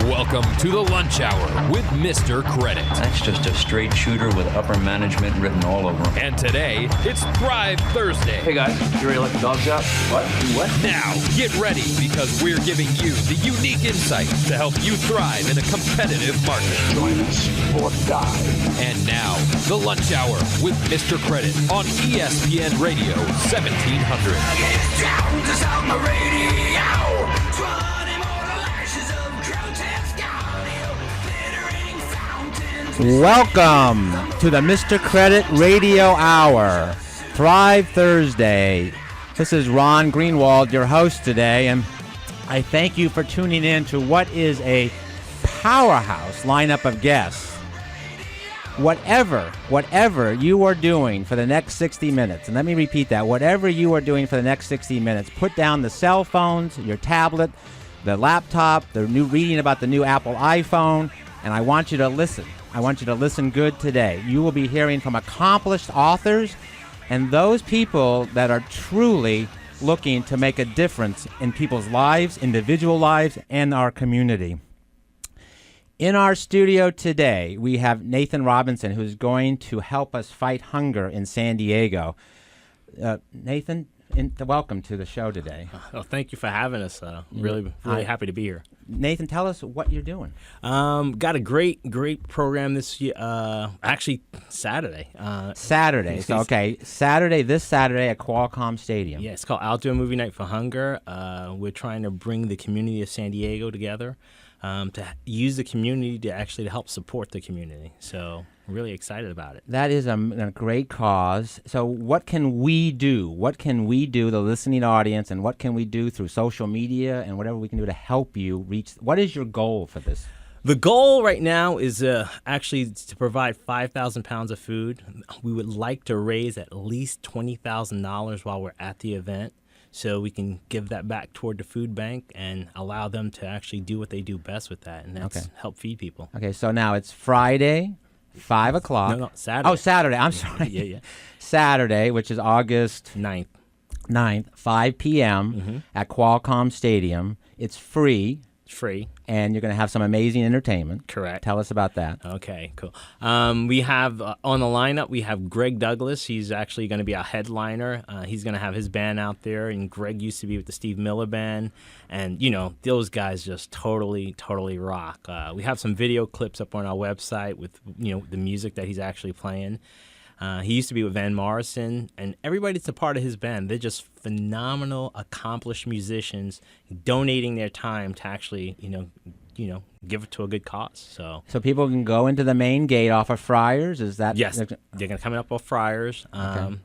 Welcome to the Lunch Hour with Mr. Credit. That's just a straight shooter with upper management written all over him. And today, it's Thrive Thursday. Hey guys, you ready to let the dogs out? What? What? Now, get ready because we're giving you the unique insight to help you thrive in a competitive market. Join us or die. And now, the Lunch Hour with Mr. Credit on ESPN Radio 1700. It's down to sound the radio. Welcome to the Mr. Credit Radio Hour, Thrive Thursday. This is Ron Greenwald, your host today, and I thank you for tuning in to what is a powerhouse lineup of guests. Whatever you are doing for the next 60 minutes, and let me repeat that, whatever you are doing for the next 60 minutes, put down the cell phones, your tablet, the laptop, reading about the new Apple iPhone, and I want you to listen. I want you to listen good today. You will be hearing from accomplished authors and those people that are truly looking to make a difference in people's lives, individual lives, and our community. In our studio today, we have Nathan Robinson, who's going to help us fight hunger in San Diego. Nathan, welcome to the show today. Well, thank you for having us. Really happy to be here. Nathan, tell us what you're doing. Got a great program this year. Actually, Saturday. Saturday. So, okay, this Saturday at Qualcomm Stadium. Yeah, it's called Outdoor Movie Night for Hunger. We're trying to bring the community of San Diego together to use the community to help support the community. So, I'm really excited about it. That is a great cause. So what can we do? What can we do, the listening audience, and what can we do through social media and whatever we can do to help you reach? What is your goal for this? The goal right now is actually to provide 5,000 pounds of food. We would like to raise at least $20,000 while we're at the event, so we can give that back toward the food bank and allow them to actually do what they do best with that, and that's help feed people. Okay, so now it's Friday, 5 o'clock. No, Saturday. Oh, Saturday. I'm sorry. Yeah. Saturday, which is August 9th, 5 p.m. at Qualcomm Stadium. It's free. It's free. And you're going to have some amazing entertainment. Correct. Tell us about that. Okay, cool. We have on the lineup, we have Greg Douglas. He's actually going to be our headliner. He's going to have his band out there, and Greg used to be with the Steve Miller Band. And, those guys just totally rock. We have some video clips up on our website with, the music that he's actually playing. He used to be with Van Morrison, and everybody that's a part of his band, they're just phenomenal, accomplished musicians donating their time to actually, give it to a good cause. So people can go into the main gate off of Friars? Is that? Yes, they're going to come up off Friars. Okay.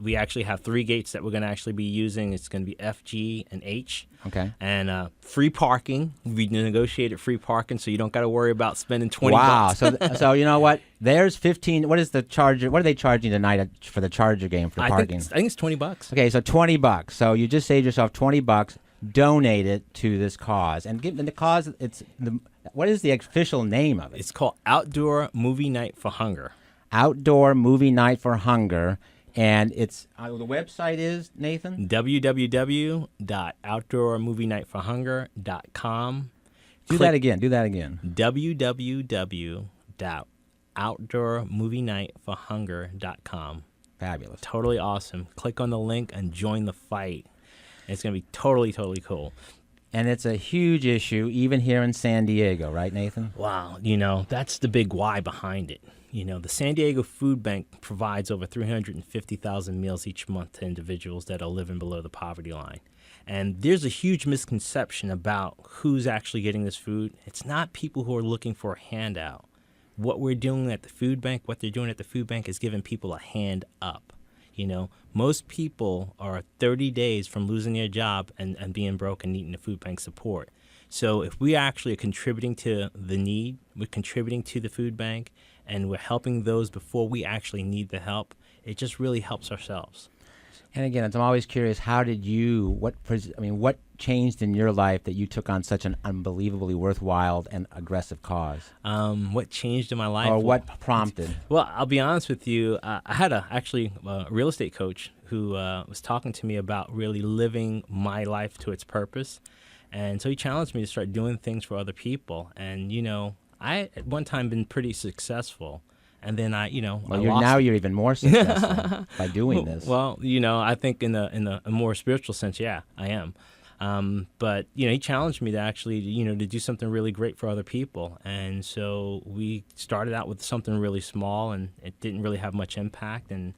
We actually have 3 gates that we're going to actually be using. It's going to be F, G, and H. Okay. And free parking. We negotiated free parking, so you don't got to worry about spending $20. Wow. So you know what? There's 15. What is the Charger? What are they charging tonight for the Charger game for parking? I think it's $20. Okay, so $20. So you just saved yourself $20. Donate it to this cause, and give the cause. What is the official name of it? It's called Outdoor Movie Night for Hunger. Outdoor Movie Night for Hunger. And it's the website is, Nathan? www.outdoormovienightforhunger.com. Do that again. www.outdoormovienightforhunger.com. Fabulous. Totally awesome. Click on the link and join the fight. It's going to be totally cool. And it's a huge issue, even here in San Diego, right, Nathan? Wow. That's the big why behind it. The San Diego Food Bank provides over 350,000 meals each month to individuals that are living below the poverty line. And there's a huge misconception about who's actually getting this food. It's not people who are looking for a handout. What we're doing at the food bank, what they're doing at the food bank is giving people a hand up. Most people are 30 days from losing their job and being broke and needing the food bank support. So if we actually are contributing to the need, we're contributing to the food bank, and we're helping those before we actually need the help, it just really helps ourselves. And again, I'm always curious, what changed in your life that you took on such an unbelievably worthwhile and aggressive cause? What changed in my life? Or what prompted? Well, I'll be honest with you. I had a real estate coach who was talking to me about really living my life to its purpose. And so he challenged me to start doing things for other people. And, I at one time been pretty successful. And then I now you're even more successful by doing this. Well, I think in a more spiritual sense, yeah, I am. But he challenged me to actually, to do something really great for other people. And so we started out with something really small, and it didn't really have much impact. And,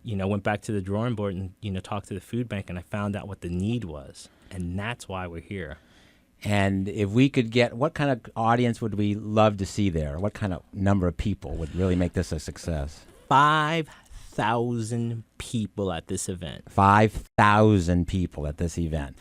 went back to the drawing board and, talked to the food bank, and I found out what the need was. And that's why we're here. And if we could get, what kind of audience would we love to see there? What kind of number of people would really make this a success? 5,000 people at this event. 5,000 people at this event.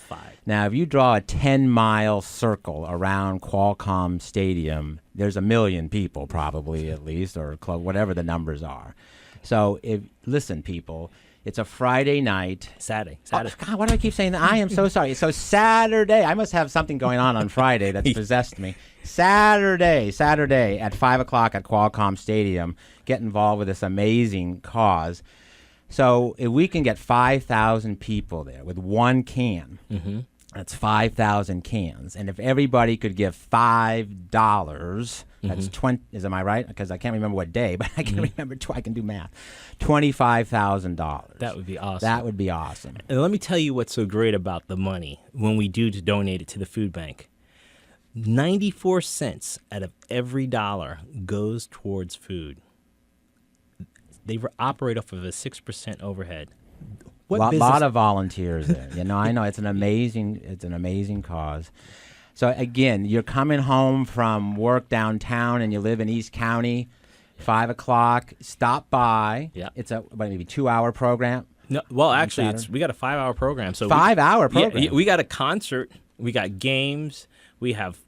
Now, if you draw a 10-mile circle around Qualcomm Stadium, there's 1 million people probably at least, or whatever the numbers are. So, listen, people, it's a Friday night. Saturday. Oh, God, why do I keep saying that? I am so sorry. So Saturday, I must have something going on Friday that's possessed me. Saturday at 5 o'clock at Qualcomm Stadium, get involved with this amazing cause. So if we can get 5,000 people there with one can, that's 5,000 cans. And if everybody could give $5, that's 20. Am I right? Because I can't remember what day, but I can remember. I can do math. $25,000. That would be awesome. That would be awesome. And let me tell you what's so great about the money when we do to donate it to the food bank. 94 cents out of every dollar goes towards food. They operate off of a 6% overhead. A lot of volunteers there. I know it's an amazing cause. So again, you're coming home from work downtown and you live in East County, 5 o'clock, stop by. Yeah. It's a maybe 2-hour program. No, well, actually, we got a 5-hour program. So 5-hour program. Yeah, we got a concert. We got games. We have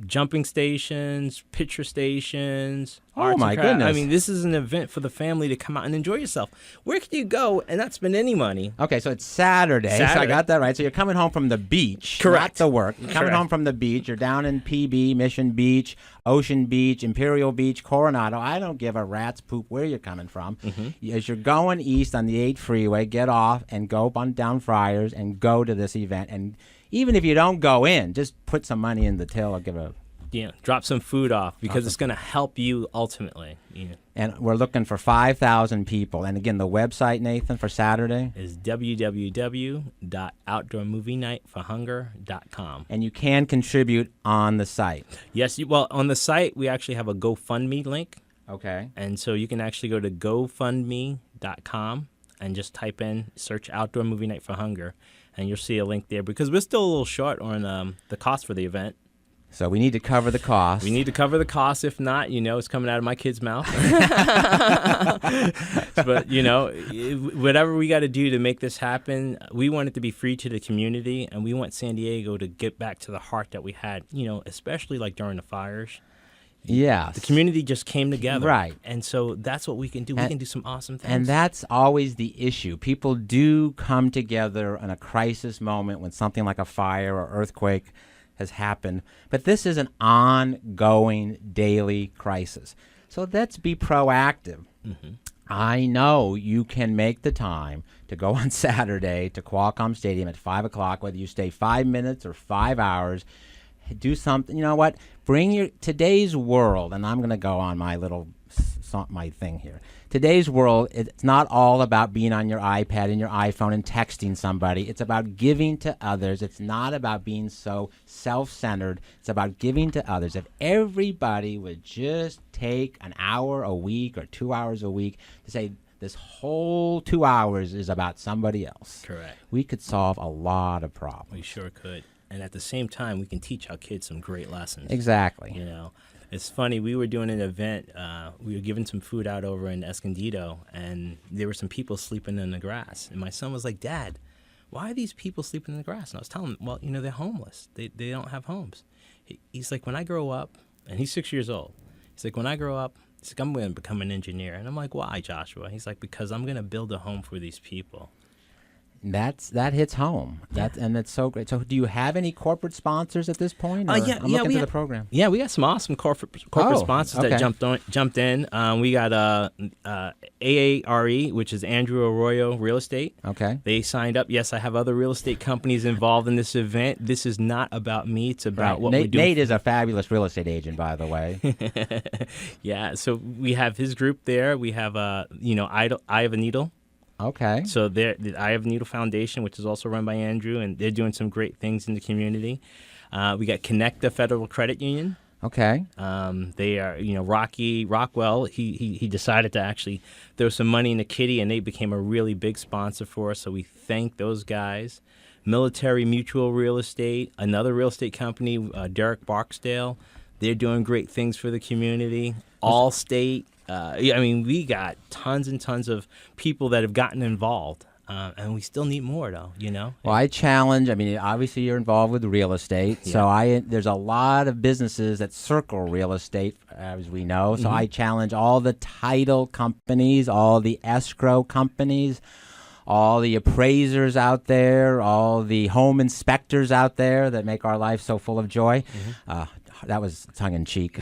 jumping stations, picture stations. Oh, my goodness. I mean, this is an event for the family to come out and enjoy yourself. Where can you go and not spend any money? Okay, so it's Saturday. So I got that right. So you're coming home from the beach. Correct. Not the work. You're coming home from the beach. You're down in PB, Mission Beach, Ocean Beach, Imperial Beach, Coronado. I don't give a rat's poop where you're coming from. As you're going east on the 8 freeway, get off and go on down Friars and go to this event. And even if you don't go in, just put some money in the till or drop some food off because it's going to help you ultimately. And we're looking for 5,000 people. And again, the website, Nathan, for Saturday is www.outdoormovienightforhunger.com. And you can contribute on the site. Yes, on the site we actually have a GoFundMe link. Okay. And so you can actually go to GoFundMe.com and just search Outdoor Movie Night for Hunger. And you'll see a link there because we're still a little short on the cost for the event. So we need to cover the cost. We need to cover the cost. If not, it's coming out of my kid's mouth. But, whatever we got to do to make this happen, we want it to be free to the community. And we want San Diego to get back to the heart that we had, especially like during the fires. Yeah, the community just came together. Right. And so that's what we can do. We can do some awesome things. And that's always the issue. People do come together in a crisis moment when something like a fire or earthquake has happened. But this is an ongoing daily crisis. So let's be proactive. I know you can make the time to go on Saturday to Qualcomm Stadium at 5 o'clock, whether you stay 5 minutes or 5 hours. Do something. You know what? Bring today's world, and I'm going to go on my thing here. Today's world, it's not all about being on your iPad and your iPhone and texting somebody. It's about giving to others. It's not about being so self-centered. It's about giving to others. If everybody would just take an hour a week or 2 hours a week to say, this whole 2 hours is about somebody else. Correct. We could solve a lot of problems. We sure could. And at the same time, we can teach our kids some great lessons. Exactly. It's funny. We were doing an event. We were giving some food out over in Escondido, and there were some people sleeping in the grass. And my son was like, "Dad, why are these people sleeping in the grass?" And I was telling him, "Well, they're homeless. They don't have homes." He's like, "When I grow up," and he's 6 years old. He's like, "When I grow up, I'm going to become an engineer." And I'm like, "Why, Joshua?" He's like, "Because I'm going to build a home for these people." That hits home. And that's so great. So, do you have any corporate sponsors at this point? Or? Yeah, I'm looking we to have the program. Yeah, we got some awesome corporate sponsors that jumped in. We got AARE, which is Andrew Arroyo Real Estate. Okay. They signed up. Yes, I have other real estate companies involved in this event. This is not about me. It's about what we're doing. Nate is a fabulous real estate agent, by the way. Yeah, so we have his group there. We have Eye of a Needle. Okay. So they're the Eye of a Needle Foundation, which is also run by Andrew, and they're doing some great things in the community. We got Connecta Federal Credit Union. Okay. They are, Rocky Rockwell. He decided to actually throw some money in the kitty, and they became a really big sponsor for us. So we thank those guys. Military Mutual Real Estate, another real estate company, Derek Barksdale. They're doing great things for the community. Allstate. We got tons and tons of people that have gotten involved. And we still need more, though, Well, I challenge. Obviously, you're involved with real estate, so there's a lot of businesses that circle real estate, as we know. So I challenge all the title companies, all the escrow companies, all the appraisers out there, all the home inspectors out there that make our life so full of joy. That was tongue-in-cheek.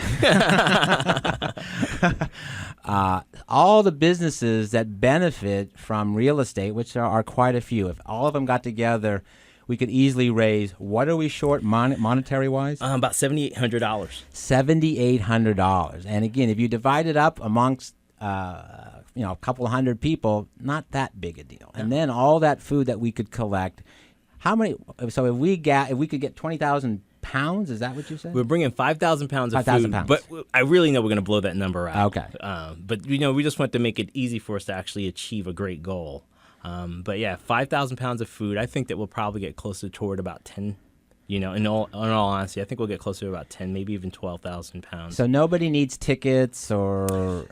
All the businesses that benefit from real estate, which there are quite a few, if all of them got together, we could easily raise, what are we short monetary-wise? About $7,800. $7,800. And again, if you divide it up amongst a couple hundred people, not that big a deal. And then all that food that we could collect, how many? So if we could get 20,000 pounds, is that what you said? We're bringing 5,000 pounds of 5,000 food, pounds. but I really know we're going to blow that number out. Okay. But we just want to make it easy for us to actually achieve a great goal. But yeah, 5,000 pounds of food. I think that we'll probably get closer toward about 10. In all honesty, I think we'll get closer to about 10, maybe even 12,000 pounds. So nobody needs tickets or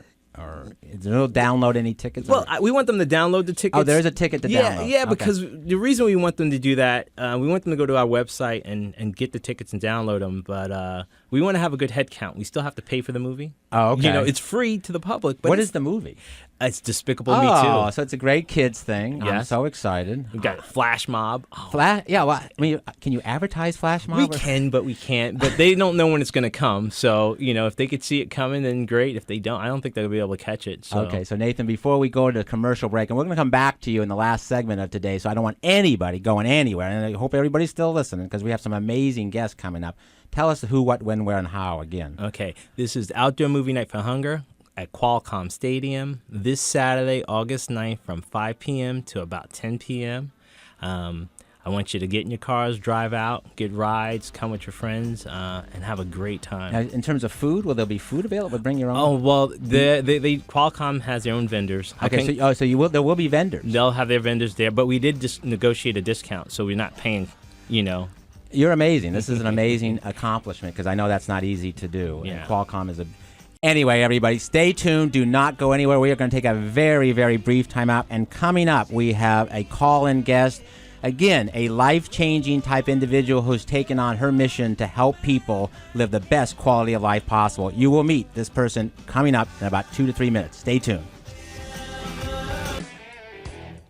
they'll download any tickets? Well, we want them to download the tickets. Oh, there's a ticket to download. Yeah, because the reason we want them to do that, we want them to go to our website and get the tickets and download them, but we want to have a good head count. We still have to pay for the movie. Oh, okay. It's free to the public. But what is the movie? It's Despicable Me 2. Oh, so it's a great kids thing. Yes. I'm so excited. We've got Flash Mob. Yeah, well, can you advertise Flash Mob? We can, but we can't. But they don't know when it's going to come. So, if they could see it coming, then great. If they don't, I don't think they'll be able to catch it. So. Okay, so Nathan, before we go to the commercial break, and we're going to come back to you in the last segment of today, so I don't want anybody going anywhere, and I hope everybody's still listening because we have some amazing guests coming up. Tell us who, what, when, where, and how again. Okay, this is Outdoor Movie Night for Hunger at Qualcomm Stadium this Saturday, August 9th from 5 p.m. to about 10 p.m. I want you to get in your cars, drive out, get rides, come with your friends, and have a great time. Now, in terms of food, will there be food available? Bring your own? Oh, well, Qualcomm has their own vendors. Okay, so there will be vendors. They'll have their vendors there, but we did just negotiate a discount, so we're not paying, You're amazing. This is an amazing accomplishment because I know that's not easy to do. Yeah. And Qualcomm is a... Anyway, everybody, stay tuned. Do not go anywhere. We are going to take a very, very brief time out. And coming up, we have a call-in guest. Again, a life-changing type individual who's taken on her mission to help people live the best quality of life possible. You will meet this person coming up in about 2 to 3 minutes. Stay tuned.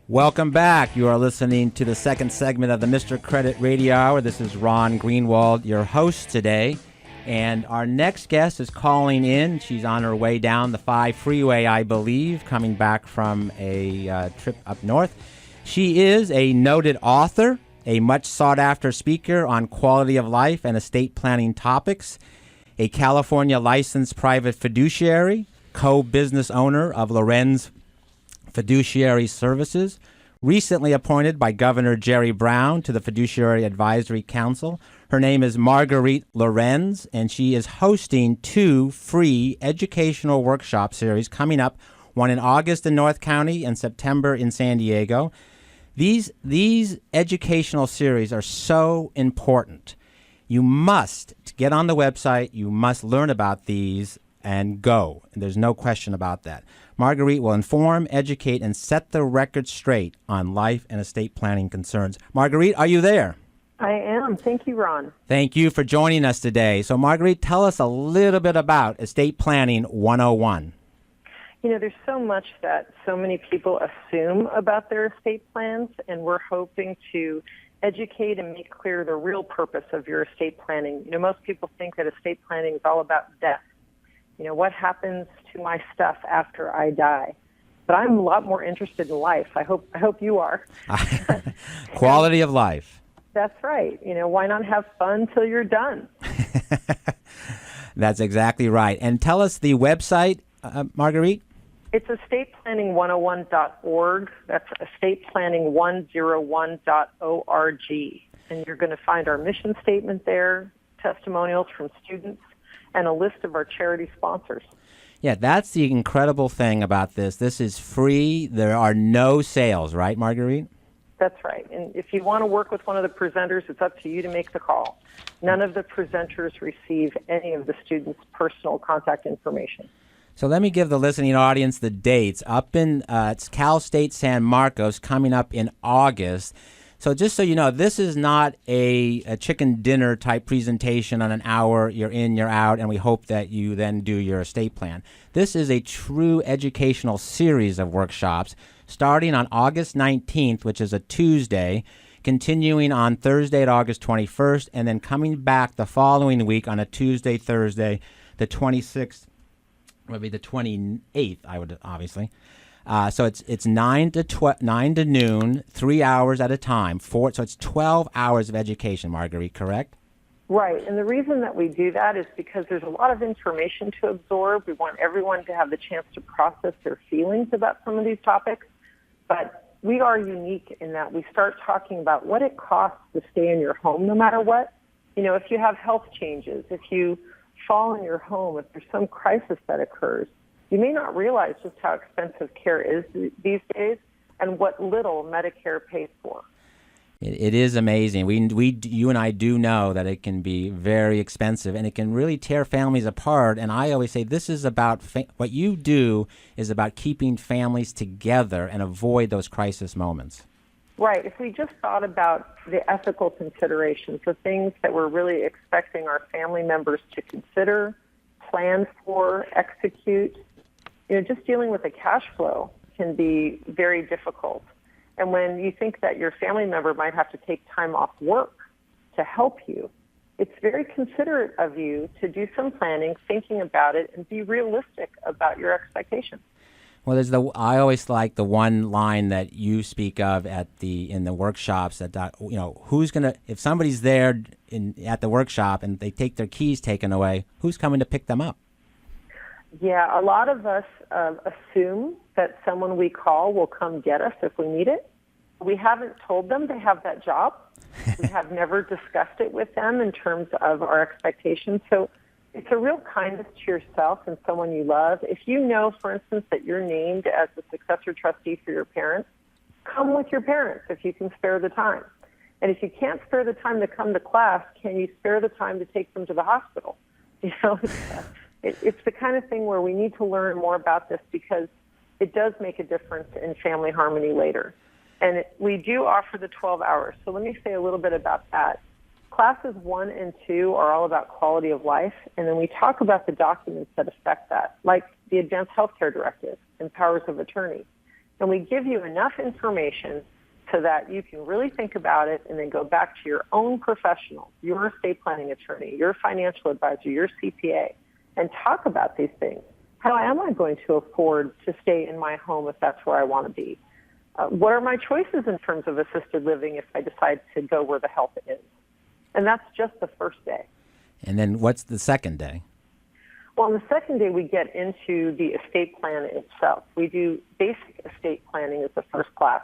Welcome back. You are listening to the second segment of the Mr. Credit Radio Hour. This is Ron Greenwald, your host today. And our next guest is calling in. She's on her way down the 5 freeway, I believe, coming back from a trip up north. She is a noted author, a much sought-after speaker on quality of life and estate planning topics, a California licensed private fiduciary, co-business owner of Lorenz Fiduciary Services, recently appointed by Governor Jerry Brown to the Fiduciary Advisory Council. Her name is Marguerite Lorenz, and she is hosting 2 free educational workshop series coming up, one in August in North County and September in San Diego. These educational series are so important. You must get on the website. You must learn about these and go. And there's no question about that. Marguerite will inform, educate, and set the record straight on life and estate planning concerns. Marguerite, are you there? I am. Thank you, Ron. Thank you for joining us today. So, Marguerite, tell us a little bit about Estate Planning 101. There's so much that so many people assume about their estate plans, and we're hoping to educate and make clear the real purpose of your estate planning. Most people think that estate planning is all about death. What happens to my stuff after I die? But I'm a lot more interested in life. I hope you are. Quality of life. That's right. Why not have fun till you're done? That's exactly right. And tell us the website, Marguerite. It's estateplanning101.org. That's estateplanning101.org. And you're going to find our mission statement there, testimonials from students, and a list of our charity sponsors. Yeah, that's the incredible thing about this. This is free. There are no sales, right, Marguerite? That's right. And if you want to work with one of the presenters, it's up to you to make the call. None of the presenters receive any of the students' personal contact information. So let me give the listening audience the dates. Up in it's Cal State San Marcos, coming up in August. So just so you know, this is not a chicken dinner type presentation on an hour, you're in, you're out, and we hope that you then do your estate plan. This is a true educational series of workshops starting on August 19th, which is a Tuesday, continuing on Thursday at August 21st, and then coming back the following week on a Tuesday, Thursday, the 26th, would be the 28th, I would obviously. So it's 9 to noon, 3 hours at a time. So it's 12 hours of education, Marguerite, correct? Right, and the reason that we do that is because there's a lot of information to absorb. We want everyone to have the chance to process their feelings about some of these topics, but we are unique in that we start talking about what it costs to stay in your home no matter what. If you have health changes, if you fall in your home, if there's some crisis that occurs, you may not realize just how expensive care is these days and what little Medicare pays for. It is amazing. You and I do know that it can be very expensive, and it can really tear families apart. And I always say this is about what you do is about keeping families together and avoid those crisis moments. Right. If we just thought about the ethical considerations, the things that we're really expecting our family members to consider, plan for, execute, just dealing with the cash flow can be very difficult. And when you think that your family member might have to take time off work to help you, it's very considerate of you to do some planning, thinking about it, and be realistic about your expectations. Well, I always like the one line that you speak of in the workshops that who's gonna, if somebody's there at the workshop and they take their keys taken away, who's coming to pick them up? Yeah, a lot of us assume that someone we call will come get us if we need it. We haven't told them they have that job. We have never discussed it with them in terms of our expectations. So it's a real kindness to yourself and someone you love. If you know, for instance, that you're named as the successor trustee for your parents, come with your parents if you can spare the time. And if you can't spare the time to come to class, can you spare the time to take them to the hospital? It's the kind of thing where we need to learn more about this because it does make a difference in family harmony later. And we do offer the 12 hours. So let me say a little bit about that. Classes 1 and 2 are all about quality of life, and then we talk about the documents that affect that, like the Advanced Healthcare Directive and powers of attorney. And we give you enough information so that you can really think about it and then go back to your own professional, your estate planning attorney, your financial advisor, your CPA, and talk about these things. How am I going to afford to stay in my home if that's where I want to be? What are my choices in terms of assisted living if I decide to go where the help is? And that's just the first day. And then what's the second day? Well, on the second day, we get into the estate plan itself. We do basic estate planning as the first class.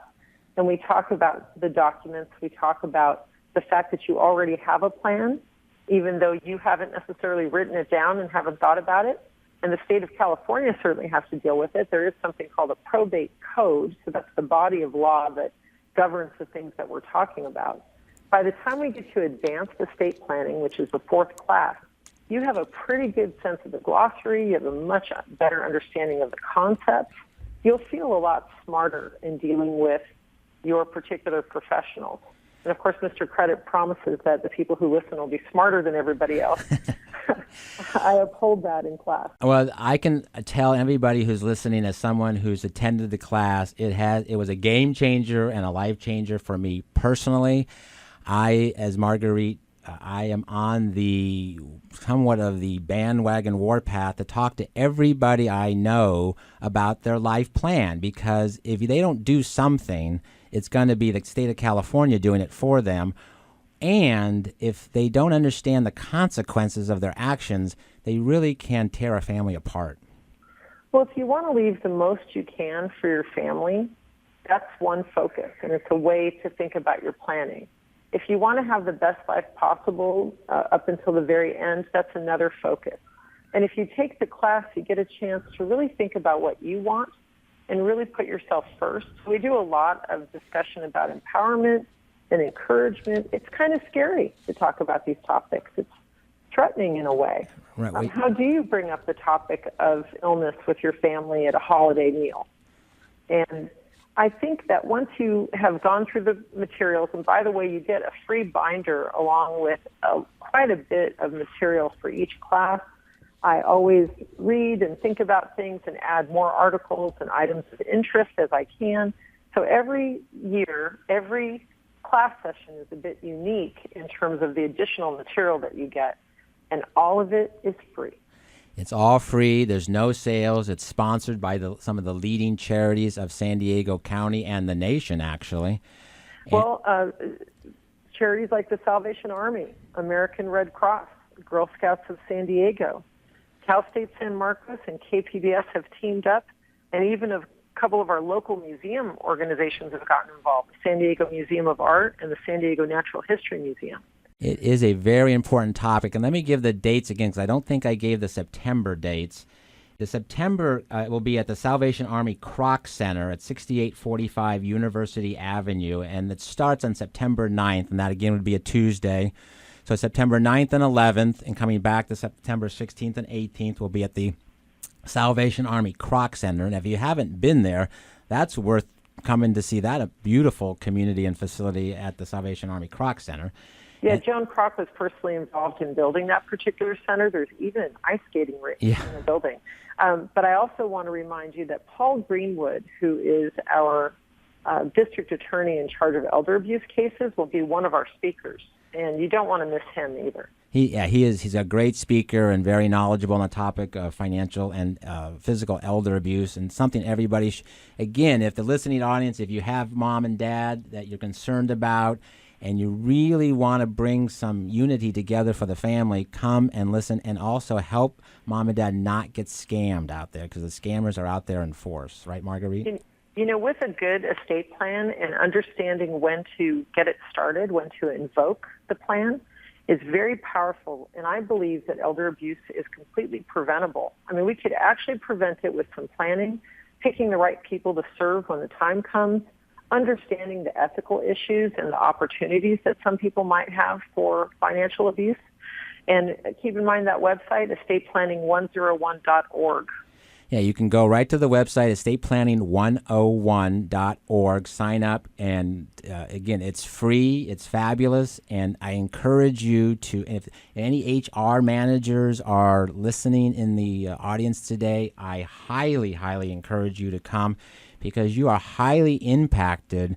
And we talk about the documents. We talk about the fact that you already have a plan, even though you haven't necessarily written it down and haven't thought about it. And the state of California certainly has to deal with it. There is something called a probate code, so that's the body of law that governs the things that we're talking about. By the time we get to advanced estate planning, which is the fourth class, you have a pretty good sense of the glossary. You have a much better understanding of the concepts. You'll feel a lot smarter in dealing with your particular professionals. And, of course, Mr. Credit promises that the people who listen will be smarter than everybody else. I uphold that in class. Well, I can tell everybody who's listening, as someone who's attended the class, it was a game changer and a life changer for me personally. As Marguerite, I am on the somewhat of the bandwagon warpath to talk to everybody I know about their life plan, because if they don't do something, it's going to be the state of California doing it for them. And if they don't understand the consequences of their actions, they really can tear a family apart. Well, if you want to leave the most you can for your family, that's one focus, and it's a way to think about your planning. If you want to have the best life possible up until the very end, that's another focus. And if you take the class, you get a chance to really think about what you want and really put yourself first. So we do a lot of discussion about empowerment and encouragement. It's kind of scary to talk about these topics. It's threatening in a way. Right. How do you bring up the topic of illness with your family at a holiday meal? And I think that once you have gone through the materials, and by the way, you get a free binder along with quite a bit of material for each class. I always read and think about things and add more articles and items of interest as I can. So every year, every class session is a bit unique in terms of the additional material that you get, and all of it is free. It's all free. There's no sales. It's sponsored by some of the leading charities of San Diego County and the nation, actually. Well, charities like the Salvation Army, American Red Cross, Girl Scouts of San Diego, Cal State San Marcos, and KPBS have teamed up, and even a couple of our local museum organizations have gotten involved, the San Diego Museum of Art and the San Diego Natural History Museum. It is a very important topic, and let me give the dates again, because I don't think I gave the September dates. The September will be at the Salvation Army Kroc Center at 6845 University Avenue, and it starts on September 9th, and that again would be a Tuesday. So September 9th and 11th, and coming back to September 16th and 18th will be at the Salvation Army Kroc Center. And if you haven't been there, that's worth coming to see that, a beautiful community and facility at the Salvation Army Kroc Center. Yeah, Joan Kroc was personally involved in building that particular center. There's even an ice skating rink in the building. But I also want to remind you that Paul Greenwood, who is our district attorney in charge of elder abuse cases, will be one of our speakers. And you don't want to miss him either. He's a great speaker and very knowledgeable on the topic of financial and physical elder abuse, and something everybody again, if the listening audience, if you have mom and dad that you're concerned about, and you really want to bring some unity together for the family, come and listen, and also help mom and dad not get scammed out there, because the scammers are out there in force. Right, Marguerite? You know, with a good estate plan and understanding when to get it started, when to invoke the plan, is very powerful. And I believe that elder abuse is completely preventable. I mean, we could actually prevent it with some planning, picking the right people to serve when the time comes, understanding the ethical issues and the opportunities that some people might have for financial abuse. And keep in mind that website, estateplanning101.org. Yeah, you can go right to the website, estateplanning101.org, sign up, and again, it's free, it's fabulous, and I encourage you to, if any HR managers are listening in the audience today, I highly, highly encourage you to come, because you are highly impacted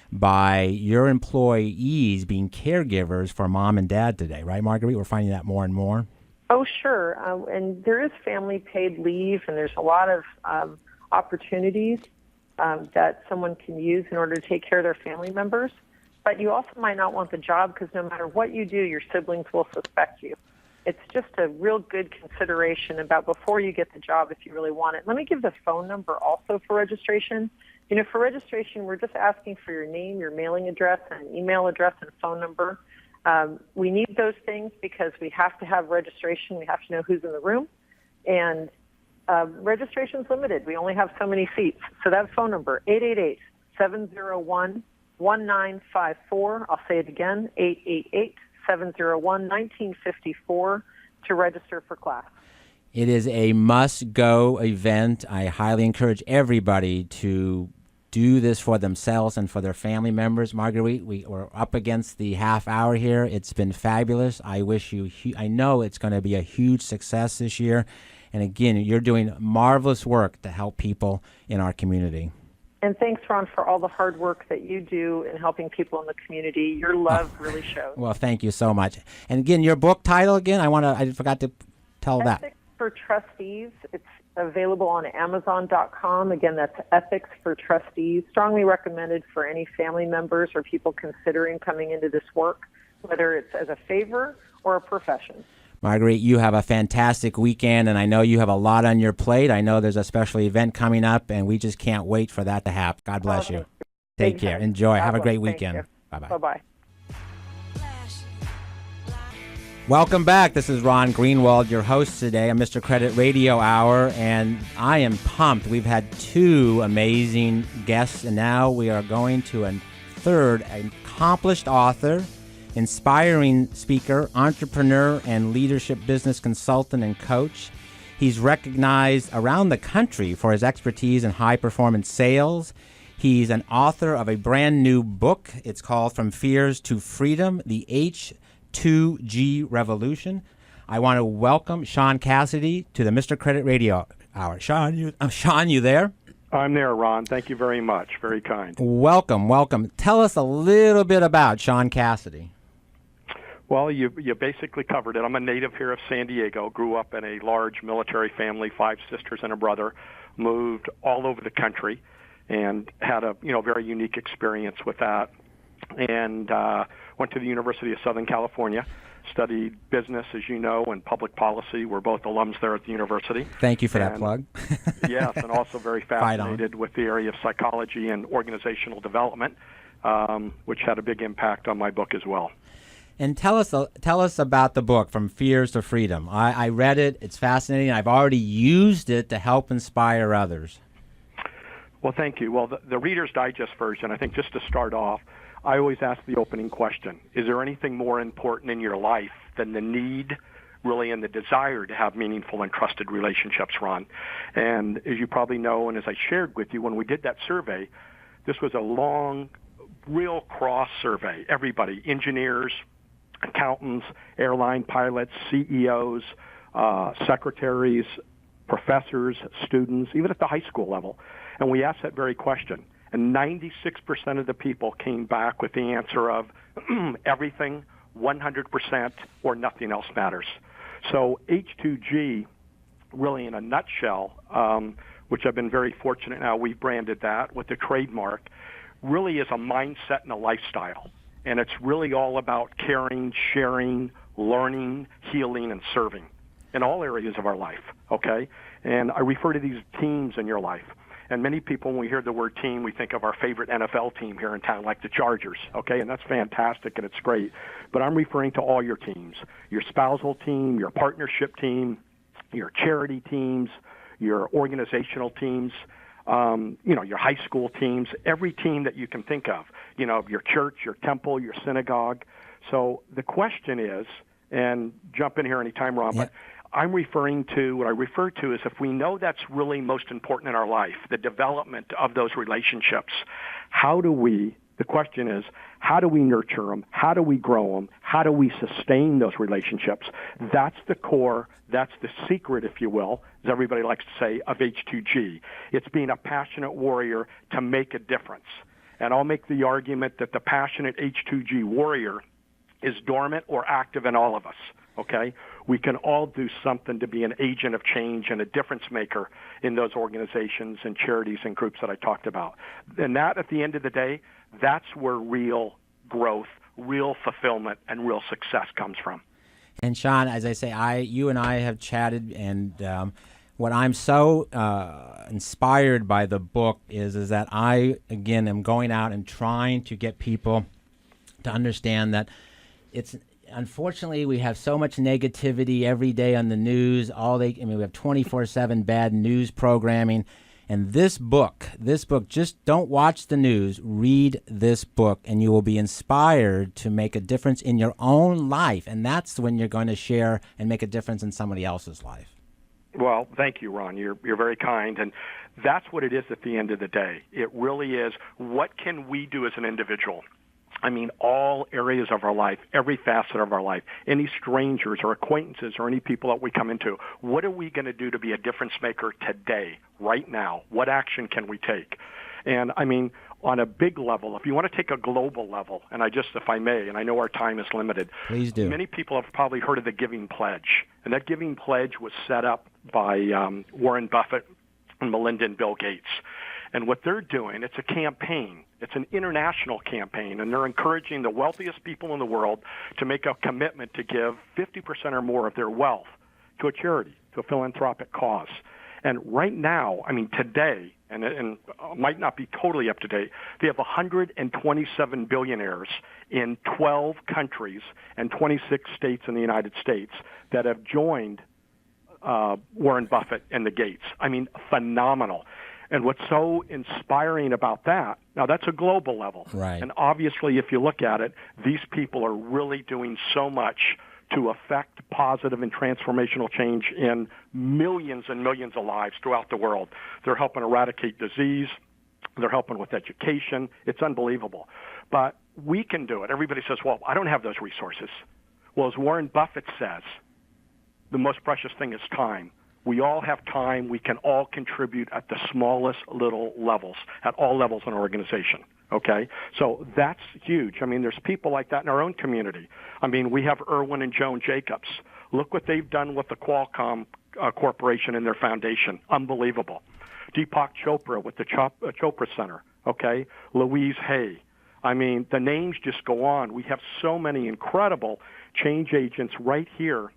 by your employees being caregivers for mom and dad today, right, Marguerite? We're finding that more and more. Oh, sure. And there is family paid leave, and there's a lot of opportunities that someone can use in order to take care of their family members. But you also might not want the job, because no matter what you do, your siblings will suspect you. It's just a real good consideration about before you get the job if you really want it. Let me give the phone number also for registration. You know, for registration, we're just asking for your name, your mailing address, and email address and phone number. We need those things because we have to have registration. We have to know who's in the room. And registration's limited. We only have so many seats. So that phone number, 888-701-1954. I'll say it again, 888-701-1954 to register for class. It is a must-go event. I highly encourage everybody to do this for themselves and for their family members. Marguerite, we're up against the half hour here. It's been fabulous. I wish you, I know it's going to be a huge success this year. And again, you're doing marvelous work to help people in our community. And thanks, Ron, for all the hard work that you do in helping people in the community. Your love really shows. Well, thank you so much. And again, your book title again, I forgot to tell that. Ethics for Trustees. It's available on Amazon.com. Again, that's Ethics for Trustees. Strongly recommended for any family members or people considering coming into this work, whether it's as a favor or a profession. Marguerite, you have a fantastic weekend, and I know you have a lot on your plate. I know there's a special event coming up, and we just can't wait for that to happen. God bless you. Take care. Enjoy. Have a great weekend. Bye-bye. Bye-bye. Welcome back. This is Ron Greenwald, your host today on Mr. Credit Radio Hour, and I am pumped. We've had two amazing guests, and now we are going to a third, an accomplished author, inspiring speaker, entrepreneur, and leadership business consultant and coach. He's recognized around the country for his expertise in high-performance sales. He's an author of a brand new book. It's called From Fears to Freedom, the H2G Revolution. I want to welcome Sean Cassidy to the Mr. Credit Radio Hour. Sean, you there? I'm there, Ron. Thank you very much. Very kind. Welcome. Tell us a little bit about Sean Cassidy. Well, you basically covered it. I'm a native here of San Diego, grew up in a large military family, 5 sisters and a brother, moved all over the country, and had a very unique experience with that. And went to the University of Southern California, studied business, as you know, and public policy. We're both alums there at the university. Thank you for that plug. Yes, and also very fascinated with the area of psychology and organizational development, which had a big impact on my book as well. And tell us about the book, From Fears to Freedom. I read it. It's fascinating. I've already used it to help inspire others. Well, thank you. Well, the Reader's Digest version, I think just to start off, I always ask the opening question, is there anything more important in your life than the need, really, and the desire to have meaningful and trusted relationships, Ron? And as you probably know, and as I shared with you, when we did that survey, this was a long, real cross survey. Everybody, engineers, accountants, airline pilots, CEOs, secretaries, professors, students, even at the high school level. And we asked that very question. And 96% of the people came back with the answer of everything, 100%, or nothing else matters. So H2G, really in a nutshell, which I've been very fortunate now, we've branded that with the trademark, really is a mindset and a lifestyle. And it's really all about caring, sharing, learning, healing, and serving in all areas of our life, okay? And I refer to these teams in your life. And many people, when we hear the word team, we think of our favorite NFL team here in town, like the Chargers, okay? And that's fantastic, and it's great. But I'm referring to all your teams, your spousal team, your partnership team, your charity teams, your organizational teams, your high school teams, every team that you can think of, your church, your temple, your synagogue. So the question is, and jump in here anytime, Ron, but I'm referring to, what I refer to is if we know that's really most important in our life, the development of those relationships, the question is, how do we nurture them? How do we grow them? How do we sustain those relationships? That's the core, that's the secret, if you will, as everybody likes to say, of H2G. It's being a passionate warrior to make a difference. And I'll make the argument that the passionate H2G warrior is dormant or active in all of us, okay? We can all do something to be an agent of change and a difference maker in those organizations and charities and groups that I talked about. And that, at the end of the day, that's where real growth, real fulfillment, and real success comes from. And Sean, as I say, you and I have chatted, and what I'm so inspired by the book is that I, again, am going out and trying to get people to understand that unfortunately, we have so much negativity every day on the news. We have 24/7 bad news programming. And this book, just don't watch the news, read this book, and you will be inspired to make a difference in your own life. And that's when you're going to share and make a difference in somebody else's life. Well, thank you, Ron. You're very kind, and that's what it is at the end of the day. It really is, what can we do as an individual? I mean, all areas of our life, every facet of our life, any strangers or acquaintances or any people that we come into, what are we going to do to be a difference maker today, right now? What action can we take? And, I mean, on a big level, if you want to take a global level, and if I may, and I know our time is limited. Please do. Many people have probably heard of the Giving Pledge. And that Giving Pledge was set up by Warren Buffett and Melinda and Bill Gates. And what they're doing, it's a campaign. It's an international campaign, and they're encouraging the wealthiest people in the world to make a commitment to give 50% or more of their wealth to a charity, to a philanthropic cause. And right now, I mean, today, and it might not be totally up to date, they have 127 billionaires in 12 countries and 26 states in the United States that have joined Warren Buffett and the Gates. I mean, phenomenal. And what's so inspiring about that, now that's a global level. Right. And obviously, if you look at it, these people are really doing so much to affect positive and transformational change in millions and millions of lives throughout the world. They're helping eradicate disease. They're helping with education. It's unbelievable. But we can do it. Everybody says, well, I don't have those resources. Well, as Warren Buffett says, the most precious thing is time. We all have time. We can all contribute at the smallest little levels, at all levels in our organization. Okay? So that's huge. I mean, there's people like that in our own community. I mean, we have Irwin and Joan Jacobs. Look what they've done with the Qualcomm Corporation and their foundation. Unbelievable. Deepak Chopra with the Chopra Center. Okay? Louise Hay. I mean, the names just go on. We have so many incredible change agents right here,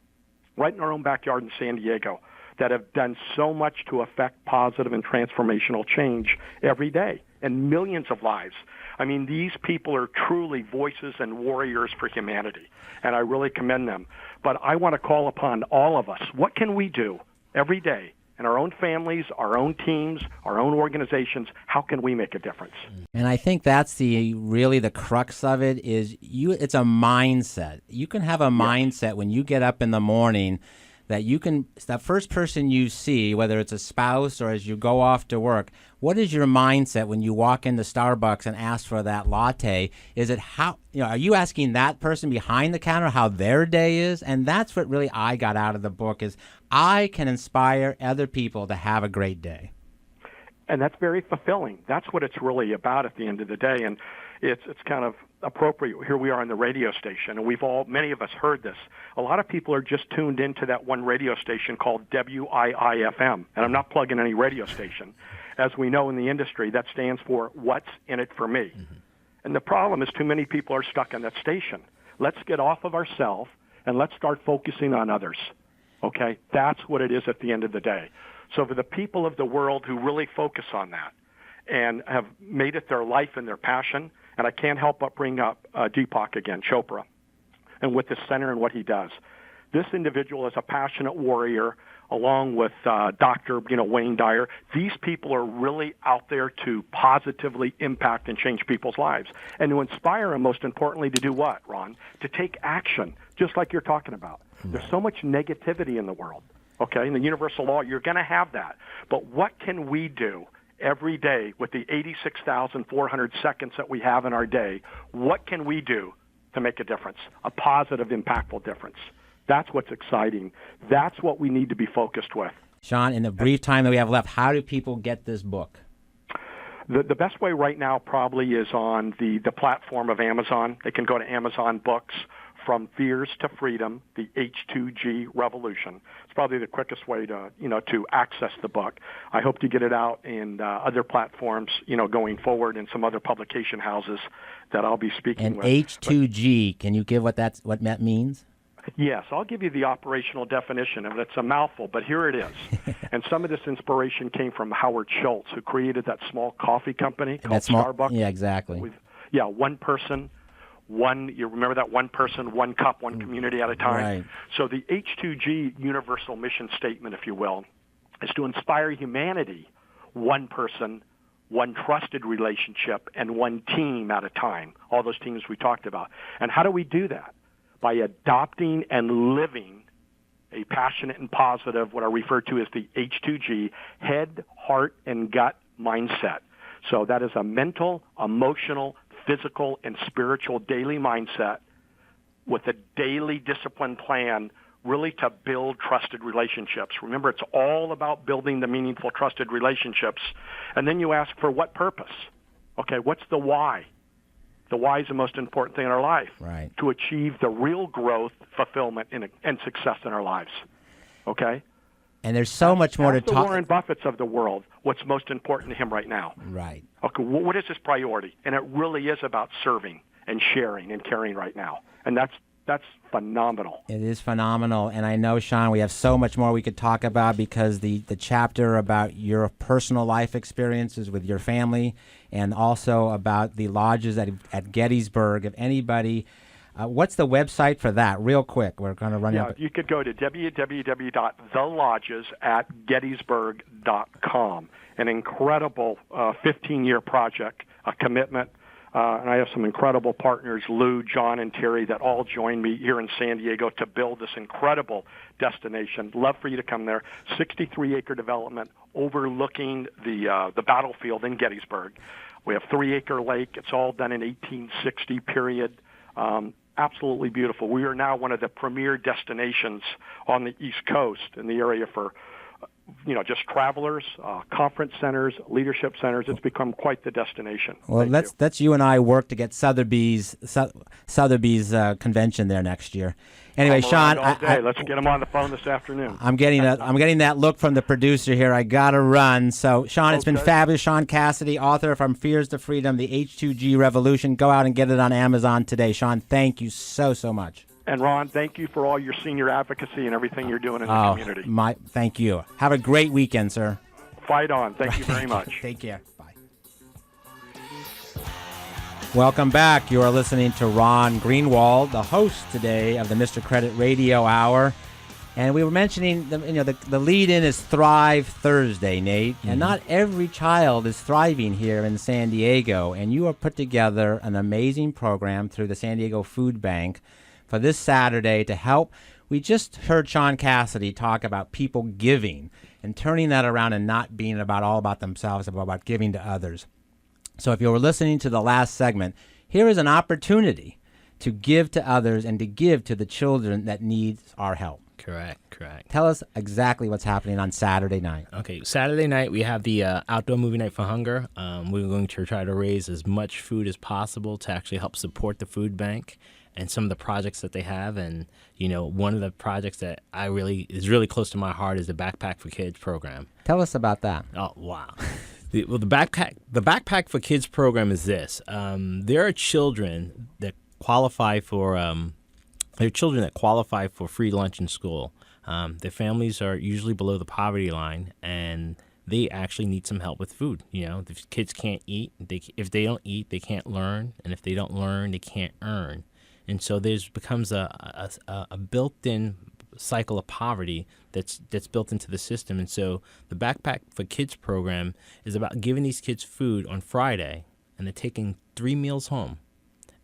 right in our own backyard in San Diego, that have done so much to affect positive and transformational change every day, and millions of lives. I mean, these people are truly voices and warriors for humanity, and I really commend them. But I want to call upon all of us. What can we do every day in our own families, our own teams, our own organizations? How can we make a difference? And I think that's really the crux of it is it's a mindset. You can have a mindset when you get up in the morning that first person you see, whether it's a spouse or as you go off to work, what is your mindset when you walk into Starbucks and ask for that latte? Is it are you asking that person behind the counter how their day is? And that's what really I got out of the book is I can inspire other people to have a great day. And that's very fulfilling. That's what it's really about at the end of the day. And it's kind of appropriate. Here we are on the radio station, and many of us heard this. A lot of people are just tuned into that one radio station called WIIFM, and I'm not plugging any radio station. As we know in the industry, that stands for What's in It for Me. Mm-hmm. And the problem is too many people are stuck on that station. Let's get off of ourselves, and let's start focusing on others. Okay? That's what it is at the end of the day. So for the people of the world who really focus on that and have made it their life and their passion, and I can't help but bring up Deepak again, Chopra, and with the center and what he does. This individual is a passionate warrior along with Dr. Wayne Dyer. These people are really out there to positively impact and change people's lives and to inspire them, most importantly, to do what, Ron? To take action, just like you're talking about. There's so much negativity in the world. Okay, in the universal law, you're going to have that. But what can we do every day with the 86,400 seconds that we have in our day? What can we do to make a difference, a positive, impactful difference? That's what's exciting. That's what we need to be focused with. Sean, in the brief time that we have left, how do people get this book? The best way right now probably is on the platform of Amazon. They can go to Amazon Books. From Fears to Freedom, the H2G Revolution. It's probably the quickest way to access the book. I hope to get it out in other platforms, going forward, in some other publication houses that I'll be speaking with. And H2G, can you give what that means? Yes, I'll give you the operational definition of it. It's a mouthful, but here it is. And some of this inspiration came from Howard Schultz, who created that small coffee company called Starbucks. Yeah, exactly. One person. You remember that one person, one cup, one community at a time? Right. So the H2G universal mission statement, if you will, is to inspire humanity, one person, one trusted relationship, and one team at a time, all those teams we talked about. And how do we do that? By adopting and living a passionate and positive, what I refer to as the H2G, head, heart, and gut mindset. So that is a mental, emotional, physical, and spiritual daily mindset with a daily discipline plan really to build trusted relationships. Remember, it's all about building the meaningful, trusted relationships. And then you ask, for what purpose? Okay, what's the why? The why is the most important thing in our life. Right. To achieve the real growth, fulfillment, and success in our lives. Okay? And there's so much more to That's the talk. Warren Buffett's of the world. What's most important to him right now? Right. Okay, what is his priority? And it really is about serving and sharing and caring right now. And that's phenomenal. It is phenomenal. And I know, Sean, we have so much more we could talk about because the chapter about your personal life experiences with your family and also about the lodges at Gettysburg. If anybody, what's the website for that? Real quick. We're going to run out. You could go to www.thelodges@gettysburg.com. An incredible 15-year project, a commitment. And I have some incredible partners, Lou, John, and Terry, that all joined me here in San Diego to build this incredible destination. Love for you to come there. 63-acre development overlooking the battlefield in Gettysburg. We have 3-acre lake. It's all done in 1860 period. Absolutely beautiful. We are now one of the premier destinations on the East Coast in the area for just travelers, conference centers, leadership centers. It's become quite the destination. Well, let's you and I work to get Sotheby's convention there next year. Anyway, Sean, let's get him on the phone this afternoon. I'm getting that look from the producer here. I gotta run. So, Sean, it's been fabulous. Sean Cassidy, author From Fears to Freedom: The H2G Revolution. Go out and get it on Amazon today. Sean, thank you so much. And Ron, thank you for all your senior advocacy and everything you're doing in the community. Thank you. Have a great weekend, sir. Fight on. Thank you very much. Take care. Bye. Welcome back. You are listening to Ron Greenwald, the host today of the Mr. Credit Radio Hour. And we were mentioning, the lead-in is Thrive Thursday, Nate. Mm-hmm. And not every child is thriving here in San Diego. And you have put together an amazing program through the San Diego Food Bank for this Saturday to help. We just heard Sean Cassidy talk about people giving and turning that around and not being all about themselves, but about giving to others. So if you were listening to the last segment, here is an opportunity to give to others and to give to the children that need our help. Correct. Tell us exactly what's happening on Saturday night. Okay, Saturday night we have the Outdoor Movie Night for Hunger. We're going to try to raise as much food as possible to actually help support the food bank and some of the projects that they have. And, one of the projects that is really close to my heart is the Backpack for Kids program. Tell us about that. Oh, wow. The Backpack for Kids program is this. There are children that qualify for free lunch in school. Their families are usually below the poverty line, and they actually need some help with food. The kids can't eat. If they don't eat, they can't learn, and if they don't learn, they can't earn. And so there's becomes a built-in cycle of poverty that's built into the system. And so the Backpack for Kids program is about giving these kids food on Friday, and they're taking 3 meals home.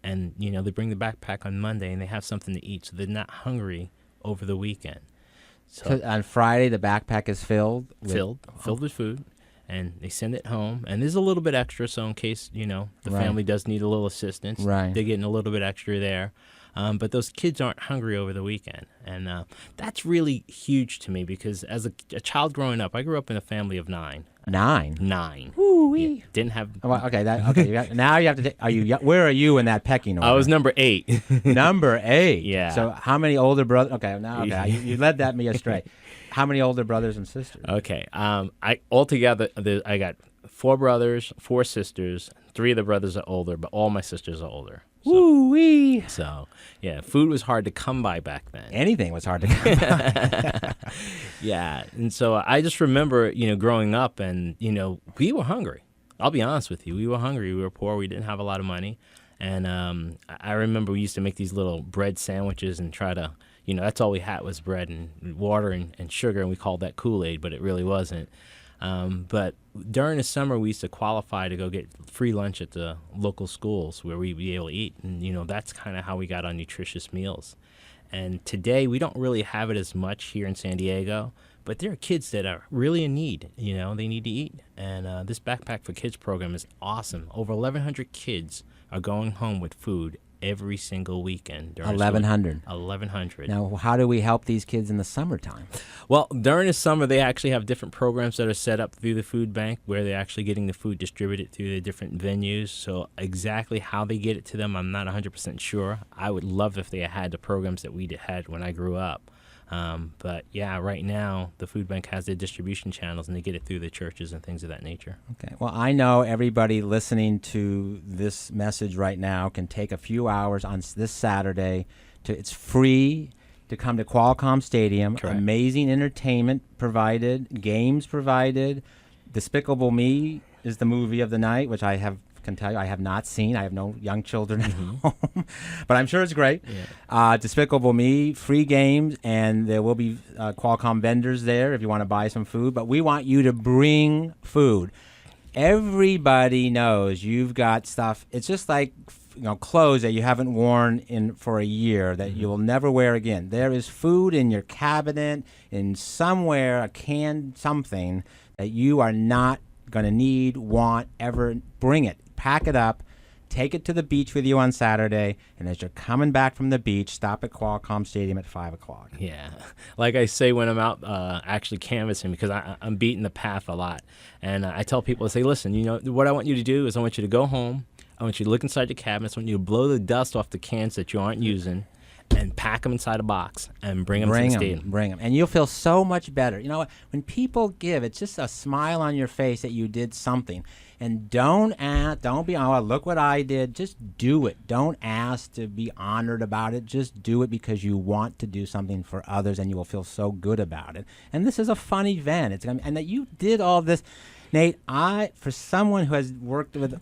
And, they bring the backpack on Monday, and they have something to eat, so they're not hungry over the weekend. So on Friday, the backpack is filled with food, and they send it home. And there's a little bit extra, so in case, the family does need a little assistance, they're getting a little bit extra there. But those kids aren't hungry over the weekend. And that's really huge to me because as a child growing up, I grew up in a family of 9. 9. Ooh-wee. Yeah, didn't have. Well, okay. Now you have to. Where are you in that pecking order? I was number 8. Number 8. Yeah. So how many older brothers? Okay. You led me astray. How many older brothers and sisters? Okay. I got 4 brothers, 4 sisters. 3 of the brothers are older, but all my sisters are older. Woo-wee. So, yeah, food was hard to come by back then. Anything was hard to come by. Yeah, and so I just remember, growing up and, we were hungry. I'll be honest with you. We were hungry. We were poor. We didn't have a lot of money. And I remember we used to make these little bread sandwiches and try to, that's all we had was bread and water and sugar, and we called that Kool-Aid, but it really wasn't. But during the summer, we used to qualify to go get free lunch at the local schools where we'd be able to eat. And, that's kind of how we got our nutritious meals. And today we don't really have it as much here in San Diego, but there are kids that are really in need. They need to eat. And this Backpack for Kids program is awesome. Over 1,100 kids are going home with food every single weekend. 1,100. 1,100. Now, how do we help these kids in the summertime? Well, during the summer, they actually have different programs that are set up through the food bank where they're actually getting the food distributed through the different venues. So exactly how they get it to them, I'm not 100% sure. I would love if they had the programs that we had when I grew up. But yeah, right now the food bank has their distribution channels and they get it through the churches and things of that nature. Okay. Well, I know everybody listening to this message right now can take a few hours on this Saturday. It's free to come to Qualcomm Stadium. Correct. Amazing entertainment provided, games provided. Despicable Me is the movie of the night, which can tell you I have not seen. I have no young children at home, but I'm sure it's great. Yeah. Despicable Me, free games, and there will be Qualcomm vendors there if you want to buy some food. But we want you to bring food. Everybody knows you've got stuff. It's just like clothes that you haven't worn for a year that you will never wear again. There is food in your cabinet, in somewhere, a canned something that you are not going to need, want, ever. Bring it. Pack it up. Take it to the beach with you on Saturday, and as you're coming back from the beach, stop at Qualcomm Stadium at 5 o'clock. Yeah. Like I say when I'm out actually canvassing, because I'm beating the path a lot. And I tell people, I say, listen, what I want you to do is I want you to go home. I want you to look inside your cabinets. I want you to blow the dust off the cans that you aren't using and pack them inside a box and bring them to the stadium. Bring them. And you'll feel so much better. You know what? When people give, it's just a smile on your face that you did something. And don't be, look what I did. Just do it. Don't ask to be honored about it. Just do it because you want to do something for others, and you will feel so good about it. And this is a fun event. And that you did all this. Nate, for someone who has worked with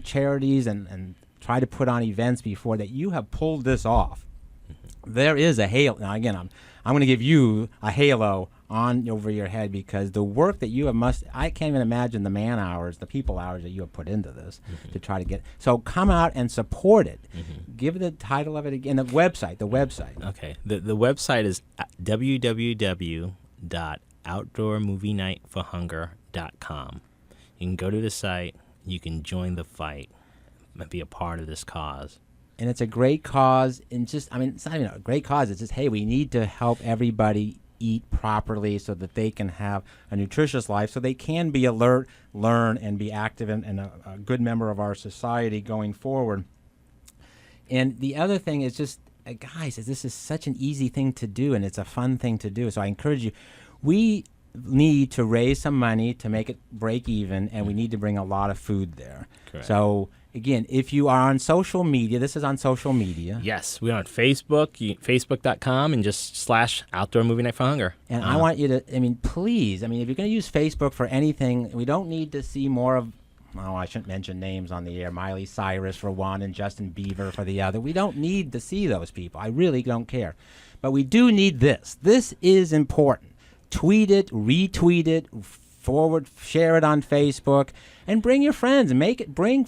charities and tried to put on events before, that you have pulled this off. There is a halo. Now, again, I'm going to give you a halo on over your head because the work that you have I can't even imagine the people hours that you have put into this to try to get. So come out and support it. Give the title of it again, the website. Okay. The website is www.outdoormovienightforhunger.com. You can go to the site. You can join the fight and be a part of this cause. And it's a great cause. And it's not even a great cause. It's just, hey, we need to help everybody eat properly so that they can have a nutritious life, so they can be alert, learn, and be active and a good member of our society going forward. And the other thing is just, guys, this is such an easy thing to do, and it's a fun thing to do. So I encourage you. We need to raise some money to make it break even, and we need to bring a lot of food there. Correct. So again, if you are on social media, this is on social media. Yes, we're on Facebook, facebook.com, and just / Outdoor Movie Night for Hunger. And I want you to, please, if you're going to use Facebook for anything, we don't need to see more of, I shouldn't mention names on the air, Miley Cyrus for one and Justin Bieber for the other. We don't need to see those people. I really don't care. But we do need this. This is important. Tweet it, retweet it, forward, share it on Facebook, and bring your friends. Bring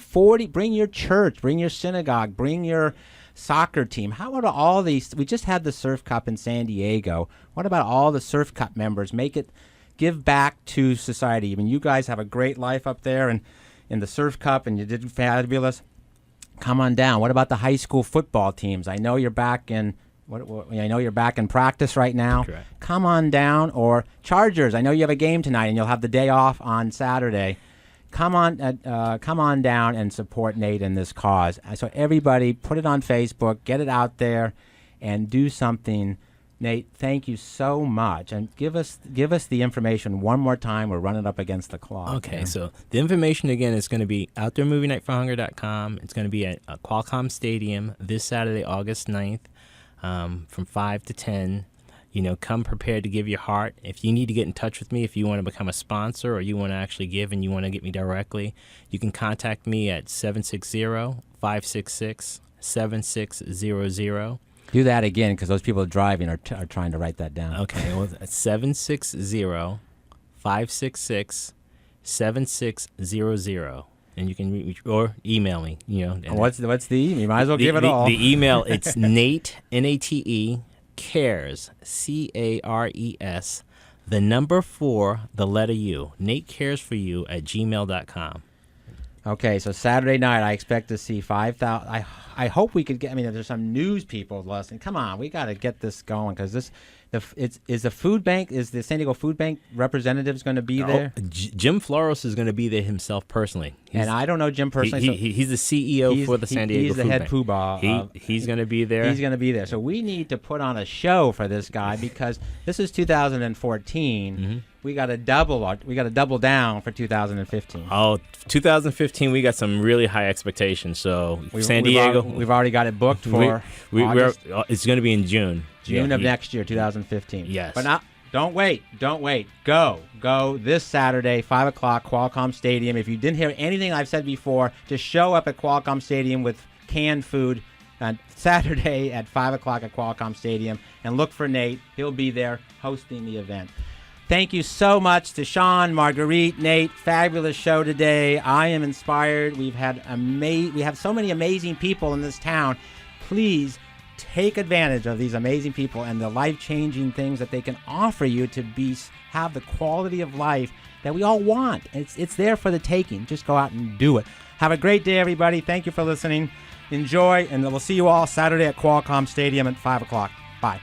your church, bring your synagogue, bring your soccer team. How about all these? We just had the Surf Cup in San Diego. What about all the Surf Cup members? Give back to society. You guys have a great life up there and in the Surf Cup, and you did fabulous. Come on down. What about the high school football teams? I know you're back in. I know you're back in practice right now. Correct. Come on down. Or Chargers, I know you have a game tonight and you'll have the day off on Saturday. Come on down and support Nate in this cause. So everybody, put it on Facebook, get it out there, and do something. Nate, thank you so much. And give us the information one more time. We're running up against the clock. Okay, yeah. So the information, again, is going to be outdoormovienightforhunger.com. It's going to be at Qualcomm Stadium this Saturday, August 9th. From 5 to 10, come prepared to give your heart. If you need to get in touch with me, if you want to become a sponsor or you want to actually give and you want to get me directly, you can contact me at 760-566-7600. Do that again because those people driving are trying to write that down. Okay, well, that's 760-566-7600. And you can reach or email me, What's the email? You might as well give it all. The email, it's Nate, Nate, Cares, CARES, the number 4, the letter U. Nate Cares for You at gmail.com. Okay, so Saturday night, I expect to see 5,000. I hope we could get. I mean, if there's some news people listening, come on, we got to get this going because is the food bank, is the San Diego Food Bank representatives going to be there? Jim Floros is going to be there himself personally. And I don't know Jim personally. He's the CEO for the San Diego He's the Food head Bank. poobah. He's going to be there. He's going to be there. So we need to put on a show for this guy because this is 2014. Mm-hmm. We got to double down for 2015. Oh, 2015, we got some really high expectations. So San Diego, we've already got it booked for August. It's going to be in June. June of next year, 2015. Yes. But don't wait. Go this Saturday, 5 o'clock, Qualcomm Stadium. If you didn't hear anything I've said before, just show up at Qualcomm Stadium with canned food on Saturday at 5 o'clock at Qualcomm Stadium and look for Nate. He'll be there hosting the event. Thank you so much to Sean, Marguerite, Nate. Fabulous show today. I am inspired. We have so many amazing people in this town. Please take advantage of these amazing people and the life-changing things that they can offer you to have the quality of life that we all want. It's there for the taking. Just go out and do it. Have a great day, everybody. Thank you for listening. Enjoy, and we'll see you all Saturday at Qualcomm Stadium at 5 o'clock. Bye.